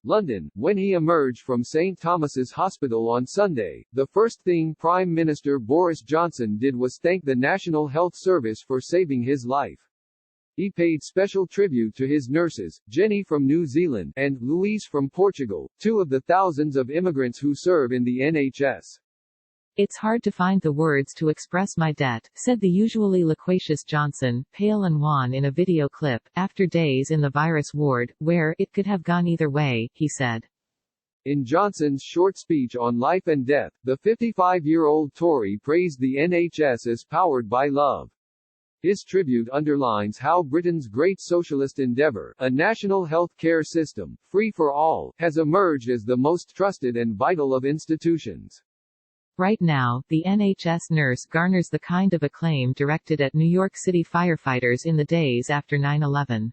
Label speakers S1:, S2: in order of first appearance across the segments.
S1: London. When he emerged from St. Thomas's Hospital on Sunday, the first thing Prime Minister Boris Johnson did was thank the National Health Service for saving his life. He paid special tribute to his nurses, Jenny from New Zealand, and Louise from Portugal, two of the thousands of immigrants who serve in the NHS.
S2: "It's hard to find the words to express my debt," said the usually loquacious Johnson, pale and wan in a video clip, after days in the virus ward, where "it could have gone either way," he said.
S1: In Johnson's short speech on life and death, the 55-year-old Tory praised the NHS as powered by love. His tribute underlines how Britain's great socialist endeavour, a national health care system, free for all, has emerged as the most trusted and vital of institutions.
S2: Right now, the NHS nurse garners the kind of acclaim directed at New York City firefighters in the days after 9/11.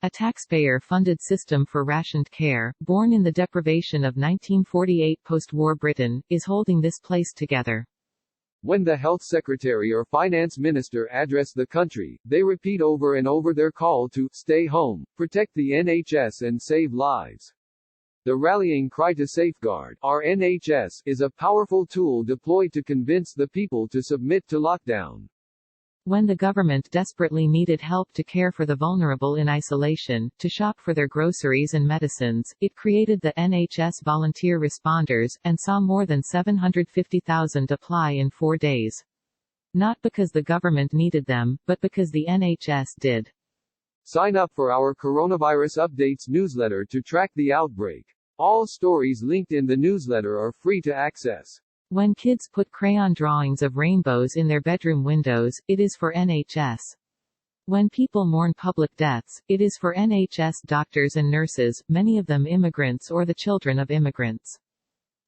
S2: A taxpayer-funded system for rationed care, born in the deprivation of 1948 post-war Britain, is holding this place together.
S1: When the health secretary or finance minister address the country, they repeat over and over their call to stay home, protect the NHS and save lives. The rallying cry to safeguard our NHS is a powerful tool deployed to convince the people to submit to lockdown.
S2: When the government desperately needed help to care for the vulnerable in isolation, to shop for their groceries and medicines, it created the NHS Volunteer Responders, and saw more than 750,000 apply in 4 days. Not because the government needed them, but because the NHS did.
S1: Sign up for our Coronavirus Updates newsletter to track the outbreak. All stories linked in the newsletter are free to access.
S2: When kids put crayon drawings of rainbows in their bedroom windows, it is for NHS. When people mourn public deaths, it is for NHS doctors and nurses, many of them immigrants or the children of immigrants.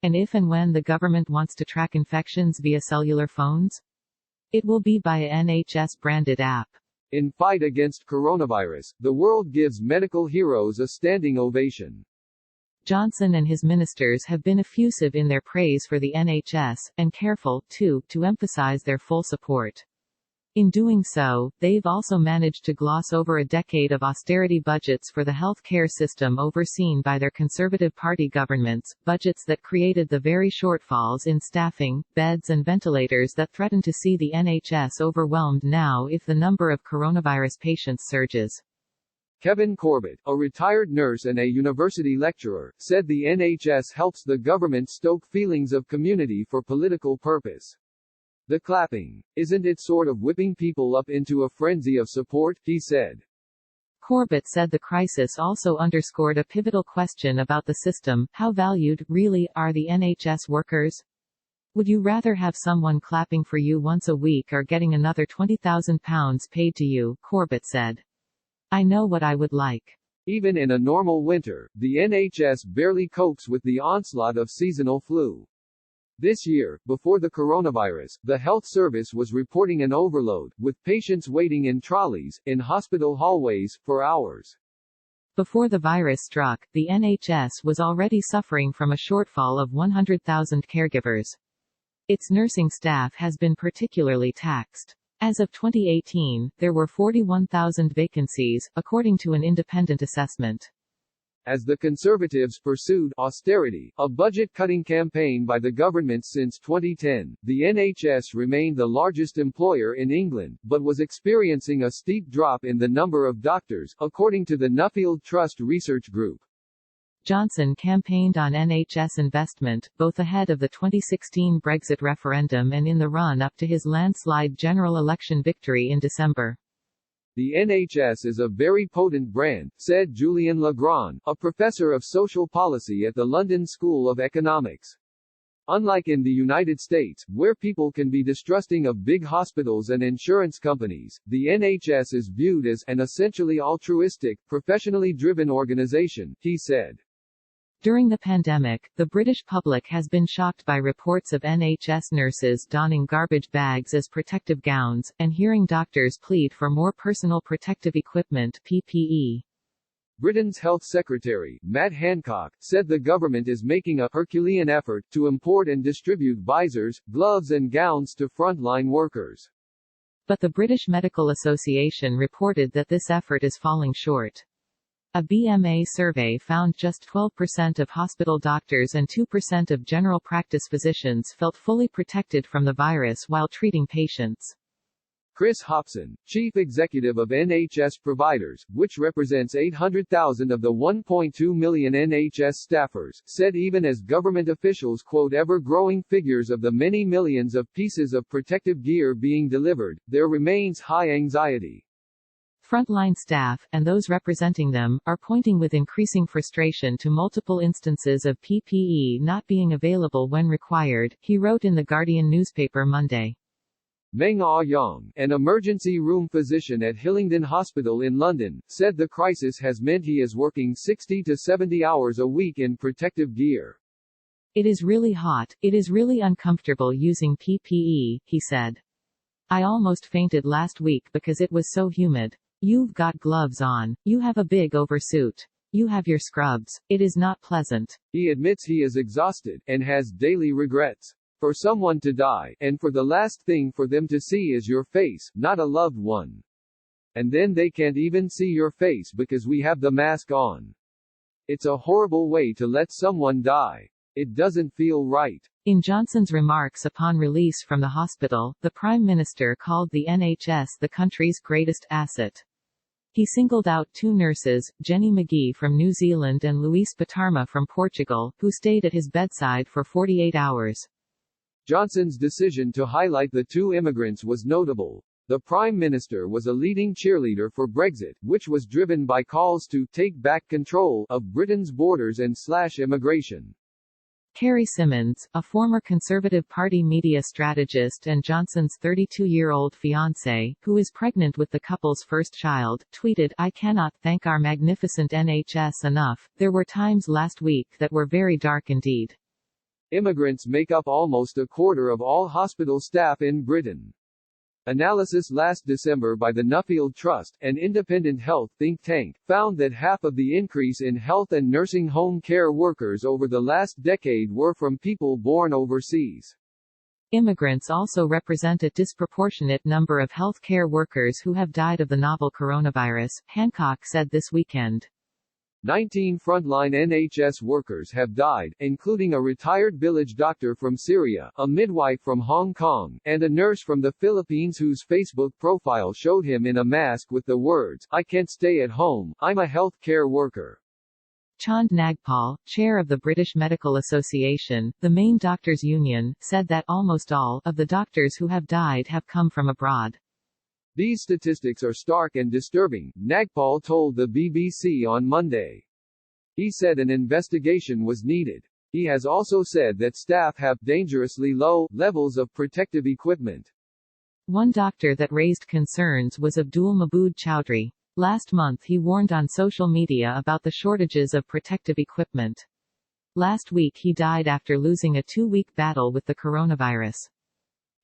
S2: And if and when the government wants to track infections via cellular phones, it will be by a NHS-branded app.
S1: In fight against coronavirus, the world gives medical heroes a standing ovation.
S2: Johnson and his ministers have been effusive in their praise for the NHS, and careful, too, to emphasize their full support. In doing so, they've also managed to gloss over a decade of austerity budgets for the health care system overseen by their Conservative Party governments, budgets that created the very shortfalls in staffing, beds and ventilators that threaten to see the NHS overwhelmed now if the number of coronavirus patients surges.
S1: Kevin Corbett, a retired nurse and a university lecturer, said the NHS helps the government stoke feelings of community for political purpose. The clapping, isn't it sort of whipping people up into a frenzy of support, he said.
S2: Corbett said the crisis also underscored a pivotal question about the system: how valued, really, are the NHS workers? Would you rather have someone clapping for you once a week or getting another £20,000 paid to you? Corbett said. I know what I would like.
S1: Even in a normal winter, the NHS barely copes with the onslaught of seasonal flu. This year, before the coronavirus, the health service was reporting an overload, with patients waiting in trolleys, in hospital hallways, for hours.
S2: Before the virus struck, the NHS was already suffering from a shortfall of 100,000 caregivers. Its nursing staff has been particularly taxed. As of 2018, there were 41,000 vacancies, according to an independent assessment. As
S1: the Conservatives pursued austerity, a budget-cutting campaign by the government since 2010, the NHS remained the largest employer in England, but was experiencing a steep drop in the number of doctors, according to the Nuffield Trust Research Group.
S2: Johnson campaigned on NHS investment, both ahead of the 2016 Brexit referendum and in the run-up to his landslide general election victory in December.
S1: The NHS is a very potent brand, said Julian Legrand, a professor of social policy at the London School of Economics. Unlike in the United States, where people can be distrusting of big hospitals and insurance companies, the NHS is viewed as an essentially altruistic, professionally driven organization, he said.
S2: During the pandemic, the British public has been shocked by reports of NHS nurses donning garbage bags as protective gowns, and hearing doctors plead for more personal protective equipment (PPE).
S1: Britain's Health Secretary, Matt Hancock, said the government is making a Herculean effort to import and distribute visors, gloves and gowns to frontline workers.
S2: But the British Medical Association reported that this effort is falling short. A BMA survey found just 12% of hospital doctors and 2% of general practice physicians felt fully protected from the virus while treating patients.
S1: Chris Hopson, chief executive of NHS providers, which represents 800,000 of the 1.2 million NHS staffers, said even as government officials quote ever-growing figures of the many millions of pieces of protective gear being delivered, there remains high anxiety.
S2: Frontline staff, and those representing them, are pointing with increasing frustration to multiple instances of PPE not being available when required, he wrote in The Guardian newspaper Monday.
S1: Meng Ah-yong, an emergency room physician at Hillingdon Hospital in London, said the crisis has meant he is working 60 to 70 hours a week in protective gear.
S2: It is really hot, it is really uncomfortable using PPE, he said. I almost fainted last week because it was so humid. You've got gloves on. You have a big oversuit. You have your scrubs. It is not pleasant.
S1: He admits he is exhausted, and has daily regrets. For someone to die, and for the last thing for them to see is your face, not a loved one. And then they can't even see your face because we have the mask on. It's a horrible way to let someone die. It doesn't feel right.
S2: In Johnson's remarks upon release from the hospital, the Prime Minister called the NHS the country's greatest asset. He singled out two nurses, Jenny McGee from New Zealand and Luís Patarma from Portugal, who stayed at his bedside for 48 hours.
S1: Johnson's decision to highlight the two immigrants was notable. The Prime Minister was a leading cheerleader for Brexit, which was driven by calls to take back control of Britain's borders and slash immigration.
S2: Carrie Symonds, a former Conservative Party media strategist and Johnson's 32-year-old fiancée, who is pregnant with the couple's first child, tweeted, "I cannot thank our magnificent NHS enough. There were times last week that were very dark indeed."
S1: Immigrants make up almost a quarter of all hospital staff in Britain. Analysis last December by the Nuffield Trust, an independent health think tank, found that half of the increase in health and nursing home care workers over the last decade were from people born overseas.
S2: Immigrants also represent a disproportionate number of health care workers who have died of the novel coronavirus, Hancock said this weekend.
S1: 19 frontline NHS workers have died, including a retired village doctor from Syria, a midwife from Hong Kong, and a nurse from the Philippines whose Facebook profile showed him in a mask with the words, "I can't stay at home, I'm a health care worker."
S2: Chand Nagpal, chair of the British Medical Association, the main doctors' union, said that almost all of the doctors who have died have come from abroad.
S1: These statistics are stark and disturbing, Nagpal told the BBC on Monday. He said an investigation was needed. He has also said that staff have dangerously low levels of protective equipment.
S2: One doctor that raised concerns was Abdul Mabood Chowdhury. Last month he warned on social media about the shortages of protective equipment. Last week he died after losing a 2-week battle with the coronavirus.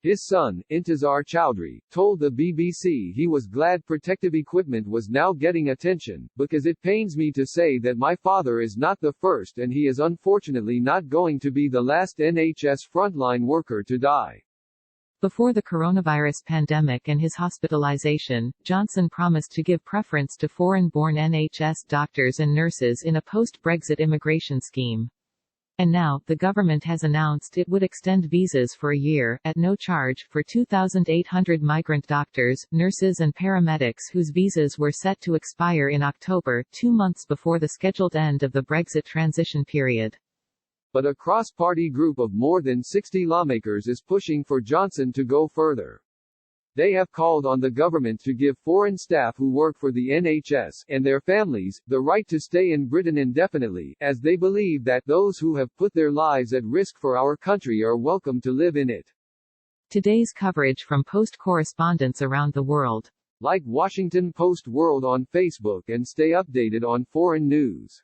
S1: His son, Intizar Chowdhury, told the BBC he was glad protective equipment was now getting attention, because it pains me to say that my father is not the first and he is unfortunately not going to be the last NHS frontline worker to die.
S2: Before the coronavirus pandemic and his hospitalization, Johnson promised to give preference to foreign-born NHS doctors and nurses in a post-Brexit immigration scheme. And now, the government has announced it would extend visas for a year, at no charge, for 2,800 migrant doctors, nurses and paramedics whose visas were set to expire in October, 2 months before the scheduled end of the Brexit transition period.
S1: But a cross-party group of more than 60 lawmakers is pushing for Johnson to go further. They have called on the government to give foreign staff who work for the NHS, and their families, the right to stay in Britain indefinitely, as they believe that those who have put their lives at risk for our country are welcome to live in it.
S2: Today's coverage from Post correspondents around the world.
S1: Like Washington Post World on Facebook and stay updated on foreign news.